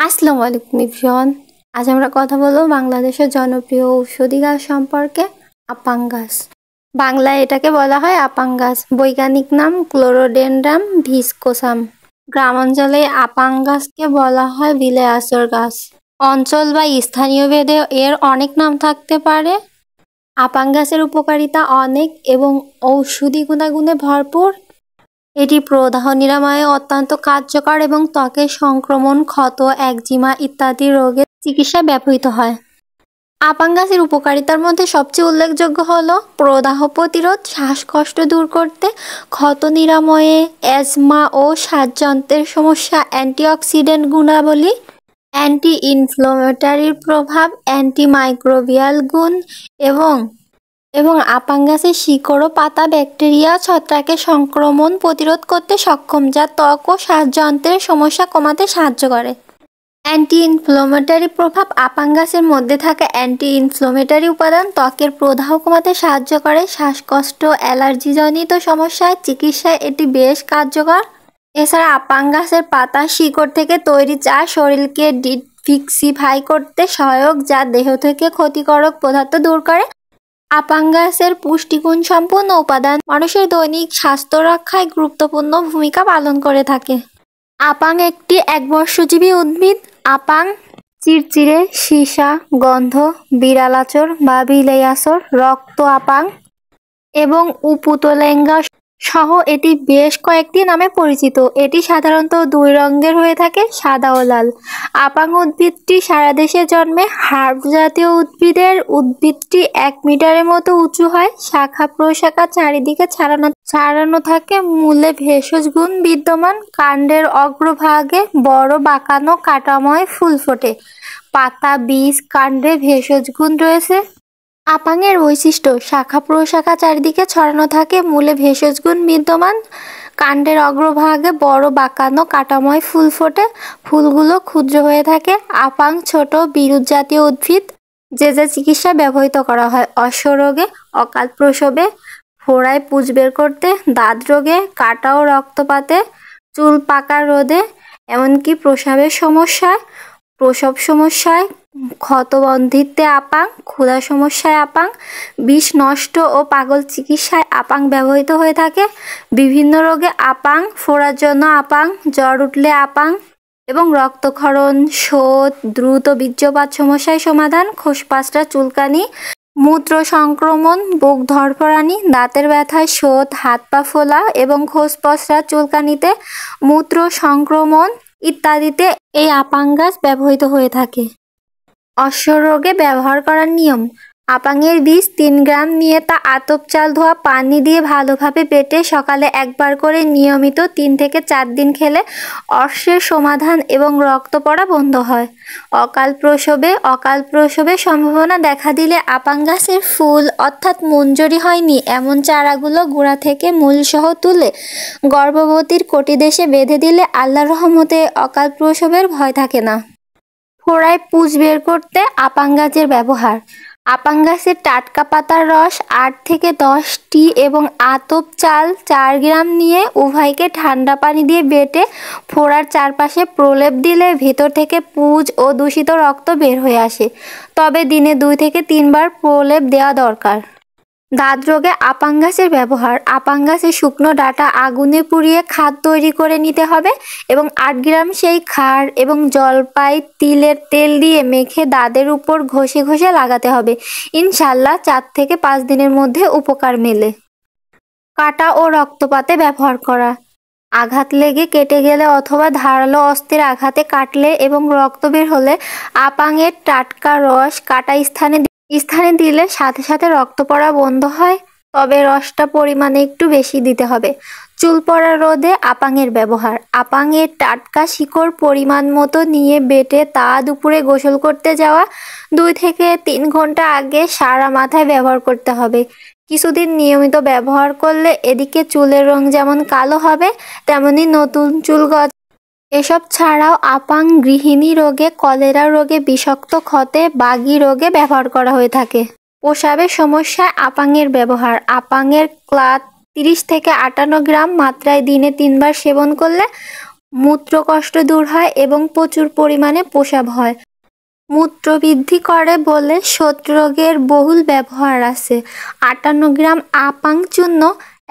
আসসালামু আলাইকুম এভরিওয়ান। আজ আমরা কথা বলবো বাংলাদেশের জনপ্রিয় ঔষধি গাছ সম্পর্কে। আপাং গাছ, বাংলায় এটাকে বলা হয় আপাং গাছ। বৈজ্ঞানিক নাম ক্লোরোডেনড্রাম ভিসকোসাম। গ্রামাঞ্চলে আপাং গাছকে বলা হয় বিলে আসর গাছ। অঞ্চল বা স্থানীয় ভেদে এর অনেক নাম থাকতে পারে। আপাং গাছের উপকারিতা অনেক এবং ঔষধি গুণাগুণে ভরপুর। এটি প্রদাহ নিরাময়ে অত্যন্ত কার্যকর এবং ত্বকের সংক্রমণ, ক্ষত, একজিমা ইত্যাদি রোগের চিকিৎসায় ব্যবহৃত হয়। আপাং গাছের উপকারিতার মধ্যে সবচেয়ে উল্লেখযোগ্য হলো প্রদাহ প্রতিরোধ, শ্বাসকষ্ট দূর করতে, ক্ষত নিরাময়ে, অ্যাজমা ও শ্বাসযন্ত্রের সমস্যা, অ্যান্টিঅক্সিডেন্ট গুণাবলী, অ্যান্টি ইনফ্লামেটরির প্রভাব, অ্যান্টিমাইক্রোবিয়াল গুণ এবং এবং আপাং গাছের শিকড় ও পাতা ব্যাকটেরিয়া ছত্রাকের সংক্রমণ প্রতিরোধ করতে সক্ষম, যা ত্বক ও শ্বাসযন্ত্রের সমস্যা কমাতে সাহায্য করে। অ্যান্টি ইনফ্লামেটরি প্রভাব, আপাং গাছের মধ্যে থাকা অ্যান্টি ইনফ্লামেটরি উপাদান ত্বকের প্রদাহ কমাতে সাহায্য করে। শ্বাসকষ্ট, অ্যালার্জিজনিত সমস্যায় চিকিৎসায় এটি বেশ কার্যকর। এছাড়া আপাং গাছের পাতা শিকড় থেকে তৈরি চা শরীরকে ডিটক্সিফাই করতে সহায়ক, যা দেহ থেকে ক্ষতিকারক পদার্থ দূর করে। আপাং গাছের পুষ্টিগুণ সম্পন্ন উপাদান মানুষের দৈনিক স্বাস্থ্য রক্ষায় গুরুত্বপূর্ণ ভূমিকা পালন করে থাকে। আপাং একটি একবর্ষজীবী উদ্ভিদ। আপাং চিরচিরে, সীসা, গন্ধ, বিড়াল আঁচড় বা বিলেই আঁচড়, রক্ত আপাং এবং উপুতলেঙ্গা সহ এটি বেশ কয়েকটি নামে পরিচিত। এটি সাধারণত দুই রঙের হয়ে থাকে, সাদা ও লাল। আপাং উদ্ভিদটি সারা দেশে জন্মে। হার্ব জাতীয় উদ্ভিদটি 1 মিটারের মতো উঁচু হয়। শাখা প্রশাখা চারিদিকে ছাড়ানো থাকে। মূলে ভেষজ গুণ বিদ্যমান। কাণ্ডের অগ্রভাগে বড় বাঁকানো কাঁটাময় ফুল ফোটে। পাতা, বীজ, কাণ্ডে ভেষজ গুণ রয়েছে। আপাংয়ের বৈশিষ্ট্য: শাখা প্রশাখা চারিদিকে ছড়ানো থাকে, মূলে ভেষজ গুণ বিদ্যমান, কাণ্ডের অগ্রভাগে বড় বাঁকানো কাঁটাময় ফুল ফোটে, ফুলগুলো ক্ষুদ্র হয়ে থাকে। আপাং ছোট বিরুৎ জাতীয় উদ্ভিদ। যে চিকিৎসায় ব্যবহৃত করা হয়: অশ্বরোগে, অকাল প্রসবে, ফোড়ায় পুঁজ বের করতে, দাঁত রোগে, কাটা ও রক্তপাতে, চুল পাকা রোধে, এমনকি প্রসব সমস্যায়, ক্ষতবন্ধিত্বে আপাং, ক্ষুধা সমস্যায় আপাং, বিষ নষ্ট ও পাগল চিকিৎসায় আপাং ব্যবহৃত হয়ে থাকে। বিভিন্ন রোগে আপাং, ফোড়ার জন্য আপাং, জ্বর উঠলে আপাং এবং রক্তক্ষরণ, শোথ, দ্রুত বীর্যপাত সমস্যায় সমাধান, খোসপাঁচড়া, চুলকানি, মূত্র সংক্রমণ, বুক ধড়ফড়ানি, দাঁতের ব্যথায়, শোথ, হাত পা ফোলা এবং খোসপচড়া চুলকানিতে, মূত্র সংক্রমণ ইত্যাদিতে এই আপাং গাছ ব্যবহৃত হয়ে থাকে। অশ্বরোগে ব্যবহার করার নিয়ম: আপাংয়ের বীজ 3 গ্রাম নিয়ে তা আতপ চাল ধোয়া পানি দিয়ে ভালোভাবে বেটে সকালে একবার করে নিয়মিত 3 থেকে 4 দিন খেলে অর্শের সমাধান এবং রক্ত পড়া বন্ধ হয়। অকাল প্রসবের সম্ভাবনা দেখা দিলে আপাং গাছের ফুল অর্থাৎ মঞ্জরি হয়নি এমন চারাগুলো গোড়া থেকে মূলসহ তুলে গর্ভবতীর কটিদেশে বেঁধে দিলে আল্লাহর রহমতে অকাল প্রসবের ভয় থাকে না। ফোড়ায় পুঁজ বের করতে আপাং গাছের ব্যবহার: আপাং গাছের টাটকা পাতার রস 8 থেকে 10টি এবং আতপ চাল 4 গ্রাম নিয়ে উভয়কে ঠান্ডা পানি দিয়ে বেটে ফোড়ার চারপাশে প্রলেপ দিলে ভেতর থেকে পুঁজ ও দূষিত রক্ত বের হয়ে আসে। তবে দিনে 2 থেকে 3 বার প্রলেপ দেওয়া দরকার। দাঁত রোগে আপাং গাছের ব্যবহার: আপাং গাছের শুকনো ডাঁটা আগুনে পুড়িয়ে খাদ তৈরি করে নিতে হবে এবং 8 গ্রাম সেই খাড় এবং জলপাই তিলের তেল দিয়ে মেখে দাঁতের উপর ঘষে ঘষে লাগাতে হবে। ইনশাল্লাহ 4 থেকে 5 দিনের মধ্যে উপকার মেলে। কাটা ও রক্তপাতে ব্যবহার করা: আঘাত লেগে কেটে গেলে অথবা ধারালো অস্ত্রের আঘাতে কাটলে এবং রক্ত বের হলে আপাংয়ের টাটকা রস কাটা স্থানে দিলে সাথে সাথে রক্ত পড়া বন্ধ হয়, তবে রসটা পরিমাণে একটু বেশি দিতে হবে। চুল পড়া রোধে আপাংয়ের ব্যবহার: আপাংয়ের টাটকা শিকড় পরিমাণ মতো নিয়ে বেটে তা দুপুরে গোসল করতে যাওয়া 2 থেকে 3 ঘন্টা আগে সারা মাথায় ব্যবহার করতে হবে। কিছুদিন নিয়মিত ব্যবহার করলে এদিকে চুলের রং যেমন কালো হবে তেমনি নতুন চুল গজাবে। এসব ছাড়াও আপাং গৃহিণী রোগে, কলেরা রোগে, বিষাক্ত ক্ষতে, বাগি রোগে ব্যবহার করা হয়ে থাকে। প্রস্রাবের সমস্যায় আপাংয়ের ব্যবহার: আপাংয়ের ক্লাত 30 থেকে 58 গ্রাম মাত্রায় দিনে 3 বার সেবন করলে মূত্রকষ্ট দূর হয় এবং প্রচুর পরিমাণে প্রস্রাব হয়। মূত্র বৃদ্ধি করে বলে শোথরোগের বহুল ব্যবহার আছে। 58 গ্রাম আপাং চূর্ণ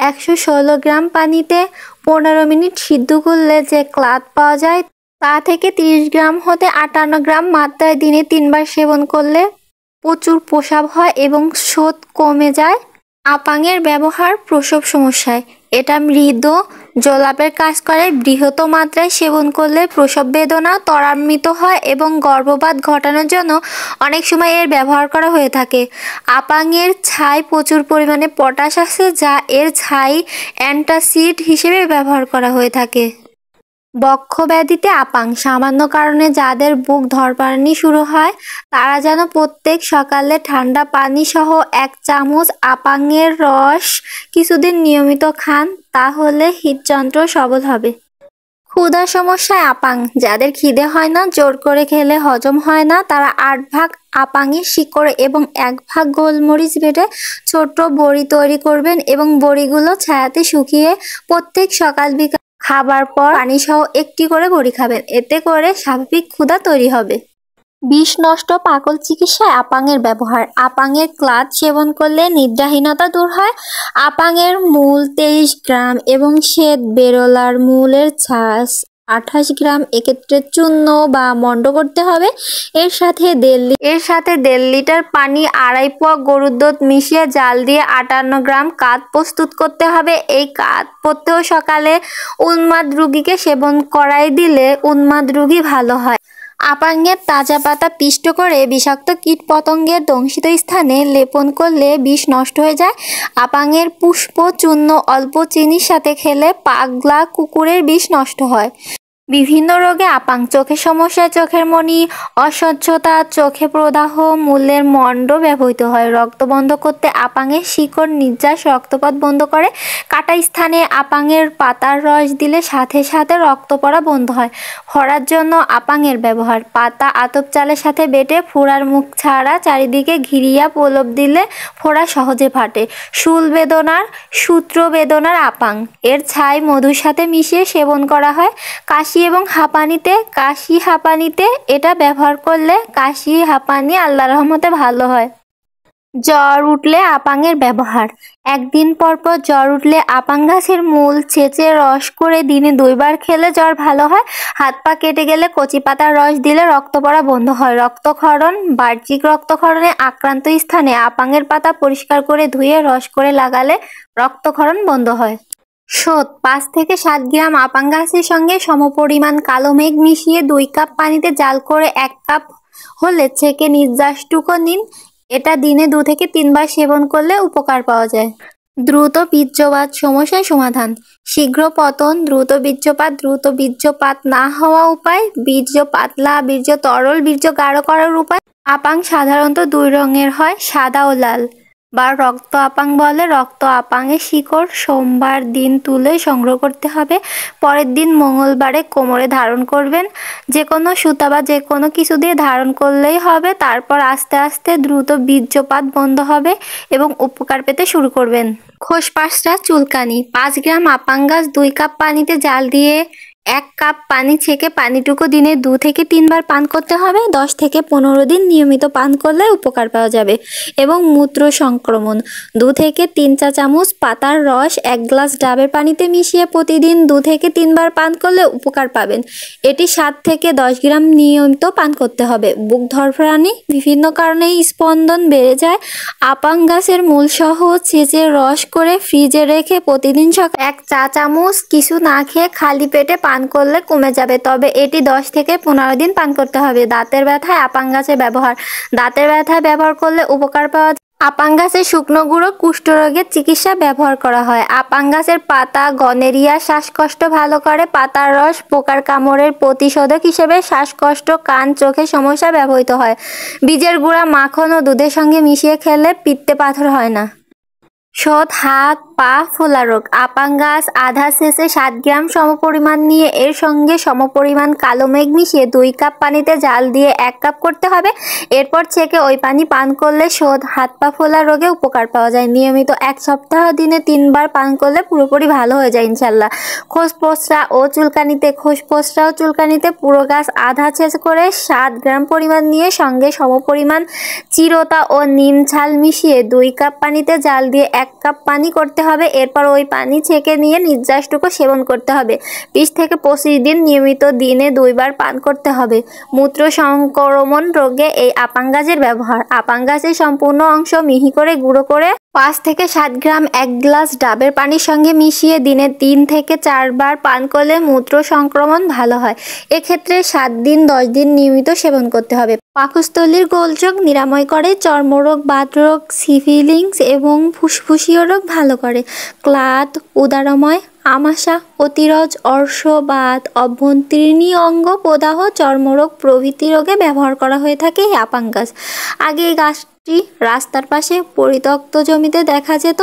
116 গ্রাম পানিতে 15 মিনিট সিদ্ধ করলে যে ক্লাদ পাওয়া যায় তা থেকে 30 গ্রাম হতে 58 গ্রাম মাত্রায় দিনে 3 বার সেবন করলে প্রচুর প্রস্রাব হয় এবং শোথ কমে যায়। আপাংয়ের ব্যবহার প্রসব সমস্যায়। এটা মৃদ জলাপের কাজ করে। বৃহৎ মাত্রায় সেবন করলে প্রসব বেদনা ত্বরান্বিত হয় এবং গর্ভপাত ঘটানোর জন্য অনেক সময় এর ব্যবহার করা হয়ে থাকে। আপাংয়ের ছাই প্রচুর পরিমাণে পটাশ আছে, যা এর ছাই অ্যান্টাসিড হিসেবে ব্যবহার করা হয়ে থাকে। বক্ষব্যাধিতে আপাং। সামান্য কারণে যাদের বুক ধড়ফড়ানি শুরু হয় তারা যেন প্রত্যেক সকালে ঠান্ডা পানি সহ 1 চামচ আপাংয়ের রস কিছুদিন নিয়মিত খান, তাহলে হৃদযন্ত্র সবল হবে। ক্ষুধা সমস্যায় আপাং। যাদের খিদে হয় না, জোর করে খেলে হজম হয় না, তারা 8 ভাগ আপাংয়ের শিকড় এবং 1 ভাগ গোলমরিচ বেটে ছোট বড়ি তৈরি করবেন এবং বড়িগুলো ছায়াতে শুকিয়ে প্রত্যেক সকাল বিকাল খাবার পর পানি সহ 1টি করে বড়ি খাবেন। এতে করে স্বাভাবিক ক্ষুধা তৈরি হবে। বিষ নষ্ট পাকল চিকিৎসায় আপাংয়ের ব্যবহার। আপাংয়ের ক্লাদ সেবন করলে নিদ্রাহীনতা দূর হয়। আপাংয়ের মূল 23 গ্রাম এবং শ্বেত বেরোলার মূলের ছাঁচ 28 গ্রাম একত্রে চূর্ণ বা মণ্ড করতে হবে। এর সাথে 1.5 লিটার পানি, 2.5 পোয়া গরুর দুধ মিশিয়ে জাল দিয়ে 58 গ্রাম কাত প্রস্তুত করতে হবে। এই কাত প্রত্যহ সকালে উন্মাদ রোগীকে সেবন করাই দিলে উন্মাদ রোগী ভালো হয়। আপাংয়ের তাজা পাতা পিষ্ট করে বিষাক্ত কীটপতঙ্গের দংশিত স্থানে লেপন করলে বিষ নষ্ট হয়ে যায়। আপাংয়ের পুষ্প চূর্ণ অল্প চিনির সাথে খেলে পাগলা কুকুরের বিষ নষ্ট হয়। বিভিন্ন রোগে আপাং। চোখের সমস্যায় চোখের মণি, অস্বচ্ছতা, চোখে প্রদাহ, মূলের মণ্ড ব্যবহৃত হয়। রক্ত বন্ধ করতে আপাংয়ের শিকড় নির্যাস রক্তপাত বন্ধ করে। কাটা স্থানে আপাংয়ের পাতার রস দিলে সাথে সাথে রক্ত পড়া বন্ধ হয়। ফোড়ার জন্য আপাংয়ের ব্যবহার। পাতা আতপ চালের সাথে বেটে ফোড়ার মুখ ছাড়া চারিদিকে ঘিরিয়া প্রলেপ দিলে ফোড়া সহজে ফাটে। শুল বেদনার সূত্র বেদনার আপাং। এর ছাই মধুর সাথে মিশিয়ে সেবন করা হয়। কাশি এবং হাঁপানিতে এটা ব্যবহার করলে কাশি হাঁপানি আল্লাহর রহমতে ভালো হয়। জ্বর উঠলে আপাংয়ের ব্যবহার। একদিন পর পর জ্বর উঠলে আপাং গাছের মূল ছেঁচে রস করে দিনে 2 বার খেলে জ্বর ভালো হয়। হাত পা কেটে গেলে কচি পাতার রস দিলে রক্ত পড়া বন্ধ হয়। রক্তক্ষরণ। বাহ্যিক রক্তক্ষরণে আক্রান্ত স্থানে আপাংয়ের পাতা পরিষ্কার করে ধুয়ে রস করে লাগালে রক্তক্ষরণ বন্ধ হয়। শোথ। 5 থেকে 7 গ্রাম আপাং গাছের সঙ্গে সমপরিমাণ কালো মেঘ মিশিয়ে 2 কাপ পানিতে জাল করে 1 কাপ হলে ছেঁকে নির্যাসটুকু নিন। এটা দিনে 2 থেকে 3 বার সেবন করলে উপকার পাওয়া যায়। দ্রুত বীর্যপাত সমস্যার সমাধান। শীঘ্র পতন, দ্রুত বীর্যপাত, দ্রুত বীর্যপাত না হওয়া উপায়, বীর্য পাতলা, বীর্য তরল, বীর্য গাঢ় করার উপায়। আপাং সাধারণত 2 রঙের হয়, সাদা ও লাল, বা রক্ত আপাং বলে। রক্ত আপাংয়ের শিকড় সোমবার দিন তুলে সংগ্রহ করতে হবে। পরের দিন মঙ্গলবারে কোমরে ধারণ করবেন। যে কোনো সুতা বা যে কোনো কিছু দিয়ে ধারণ করলেই হবে। তারপর আস্তে আস্তে দ্রুত বীর্যপাত বন্ধ হবে এবং উপকার পেতে শুরু করবেন। খোসপাসরা চুলকানি। 5 গ্রাম আপাং গাছ 2 কাপ পানিতে জাল দিয়ে 1 কাপ পানি ছেঁকে পানিটুকু দিনে 2 থেকে 3 বার পান করতে হবে। 10 থেকে 15 দিন নিয়মিত পান করলে উপকার পাওয়া যাবে। এবং মূত্র সংক্রমণ। 2 থেকে 3 চা চামচ পাতার রস 1 গ্লাস ডাবের পানিতে মিশিয়ে প্রতিদিন 2 থেকে 3 বার পান করলে উপকার পাবেন। এটি 7 থেকে 10 গ্রাম নিয়মিত পান করতে হবে। বুক ধড়ফড়ানি। বিভিন্ন কারণে স্পন্দন বেড়ে যায়। আপাং গাছের মূল সহ ছেঁচে রস করে ফ্রিজে রেখে প্রতিদিন সকালে 1 চা চামচ কিছু না খেয়ে খালি পেটে পান করলে কমে যাবে। তবে এটি 10 থেকে 15 দিন পান করতে হবে। দাঁতের ব্যথায় আপাং গাছের ব্যবহার। দাঁতের ব্যথায় ব্যবহার করলে উপকার পাওয়া যায়। আপাং গাছের শুকনো গুঁড়ো কুষ্ঠরোগের চিকিৎসা ব্যবহার করা হয়। আপাং গাছের পাতা গনেরিয়া শ্বাসকষ্ট ভালো করে। পাতার রস পোকার কামড়ের প্রতিষেধক হিসেবে শ্বাসকষ্ট, কান, চোখের সমস্যা ব্যবহৃত হয়। বীজের গুঁড়া মাখন ও দুধের সঙ্গে মিশিয়ে খেলে পিত্তে পাথর হয় না। শোথ, হাত পা ফোলা রোগ। আপাঙ্গাস আধা শেষে 7 গ্রাম সমপরিমাণ নিয়ে এর সঙ্গে সমপরিমাণ কালো মেঘ মিশিয়ে 2 কাপ পানিতে জাল দিয়ে 1 কাপ করতে হবে। এরপর ছেঁকে ওই পানি পান করলে শোধ হাত পা ফোলা রোগে উপকার পাওয়া যায়। নিয়মিত 1 সপ্তাহ দিনে 3 বার পান করলে পুরোপুরি ভালো হয়ে যায় ইনশাল্লাহ। খোসপোসরা ও চুলকানিতে পুরো গাছ আধা ছেঁচ করে 7 গ্রাম পরিমাণ নিয়ে সঙ্গে সমপরিমাণ চিরতা ও নিম ছাল মিশিয়ে 2 কাপ পানিতে জাল দিয়ে 1 কাপ পানি করতে হবে। এরপর ওই পানি ছেঁকে নিয়ে নির্যাসটুকু সেবন করতে হবে। 20 থেকে 25 দিন নিয়মিত দিনে 2 বার পান করতে হবে। মূত্র সংক্রমণ রোগে এই আপাঙ্গাসের ব্যবহার। আপাঙ্গাসের সম্পূর্ণ অংশ মিহি করে গুঁড়ো করে 5 থেকে 7 গ্রাম 1 গ্লাস ডাবের পানির সঙ্গে মিশিয়ে দিনে 3 থেকে 4 বার পান করলে মূত্র সংক্রমণ ভালো হয়। এক্ষেত্রে 7 দিন 10 দিন নিয়মিত সেবন করতে হবে। পাকস্থলীর গোলযোগ নিরাময় করে, চর্মরোগ, বাতরোগ, সিফিলিংস এবং ফুসফুসীয় রোগ ভালো করে। ক্লাত, উদারময়, আমাশা, অতিরজ, অর্শ, বাত, অভ্যন্তরীণ অঙ্গ প্রদাহ, চর্মরোগ প্রভৃতি রোগে ব্যবহার করা হয়ে থাকে এই আপাঙ্গাস। আগে এই গাছটি রাস্তার পাশে পরিত্যক্ত জমিতে দেখা যেত,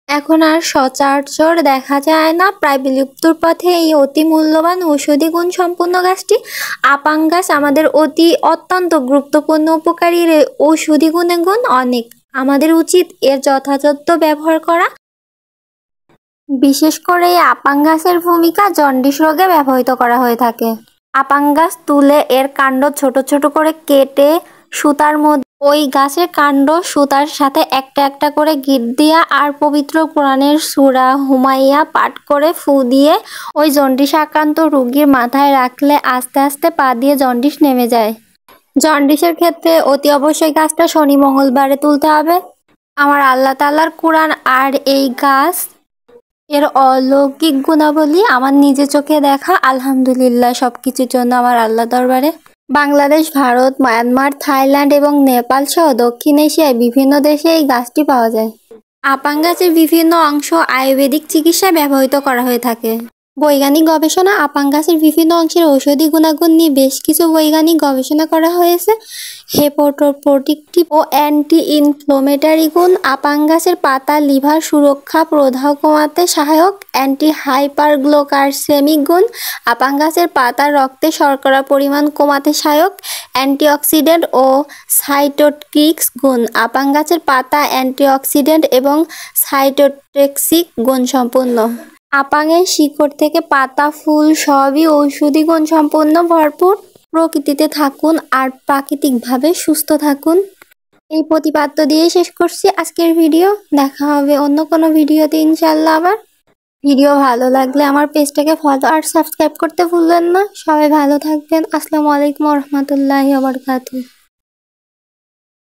এখন আর সচরাচর দেখা যায় না। প্রায় বিলুপ্তর পথে এই অতি মূল্যবান ঔষধি গুণ সম্পন্ন গাছটি আপাঙ্গাস আমাদের অত্যন্ত গুরুত্বপূর্ণ উপকারী। এর ঔষধি গুণ অনেক, আমাদের উচিত এর যথাযথ ব্যবহার করা। বিশেষ করে এই আপাঙ্গাসের ভূমিকা জন্ডিস রোগে ব্যবহৃত করা হয়ে থাকে। আপাঙ্গাস তুলে এর কাণ্ড ছোট ছোট করে কেটে সুতার মধ্যে ওই গাছের কাণ্ড সুতার সাথে একটা একটা করে গিট দিয়া আর পবিত্র কোরআনের সূরা হুমাইয়া পাঠ করে ফু দিয়ে ওই জন্ডিস আক্রান্ত রোগীর মাথায় রাখলে আস্তে আস্তে পা দিয়ে জন্ডিস নেমে যায়। জন্ডিসের ক্ষেত্রে অতি অবশ্যই গাছটা শনি মঙ্গলবারে তুলতে হবে। আমার আল্লাহ তাআলার কোরআন আর এই গাছ এর অলৌকিক গুণাবলী আমার নিজে চোখে দেখা, আলহামদুলিল্লাহ সবকিছুর জন্য আমার আল্লাহ দরবারে। বাংলাদেশ, ভারত, মায়ানমার, থাইল্যান্ড এবং নেপাল সহ দক্ষিণ এশিয়ায় বিভিন্ন দেশে এই গাছটি পাওয়া যায়। আপাঙ্গাসের বিভিন্ন অংশ আয়ুর্বেদিক চিকিৎসায় ব্যবহৃত করা হয়ে থাকে। বৈজ্ঞানিক গবেষণা। আপাঙ্গাসের বিভিন্ন অংশের ঔষধি গুণাগুণ নিয়ে বেশ কিছু বৈজ্ঞানিক গবেষণা করা হয়েছে। হেপাটোপ্রোটেক্টিভ ও অ্যান্টি ইনফ্লেমেটরি গুণ। আপাঙ্গাসের পাতা লিভার সুরক্ষা প্রদাহ কমাতে সহায়ক। অ্যান্টি হাইপারগ্লাইসেমিক গুণ। আপাঙ্গাসের পাতা রক্তে শর্করার পরিমাণ কমাতে সহায়ক। অ্যান্টিঅক্সিডেন্ট ও সাইটোকিনিক গুণ। আপাঙ্গাসের পাতা অ্যান্টিঅক্সিডেন্ট এবং সাইটোটক্সিক গুণ সম্পন্ন। আপাঙের শিকড় থেকে পাতা, ফুল সবই ঔষধি গুণ সম্পন্ন ভরপুর। প্রকৃতিতে থাকুন আর প্রাকৃতিকভাবে সুস্থ থাকুন। এই প্রতিপাদ্য দিয়ে শেষ করছি আজকের ভিডিও। দেখা হবে অন্য কোনো ভিডিওতে ইনশাল্লাহ আবার। ভিডিও ভালো লাগলে আমার পেজটাকে ফলো আর সাবস্ক্রাইব করতে ভুলবেন না। সবাই ভালো থাকবেন। আসসালামু আলাইকুম ওয়া রাহমাতুল্লাহি ওয়া বারাকাতুহু।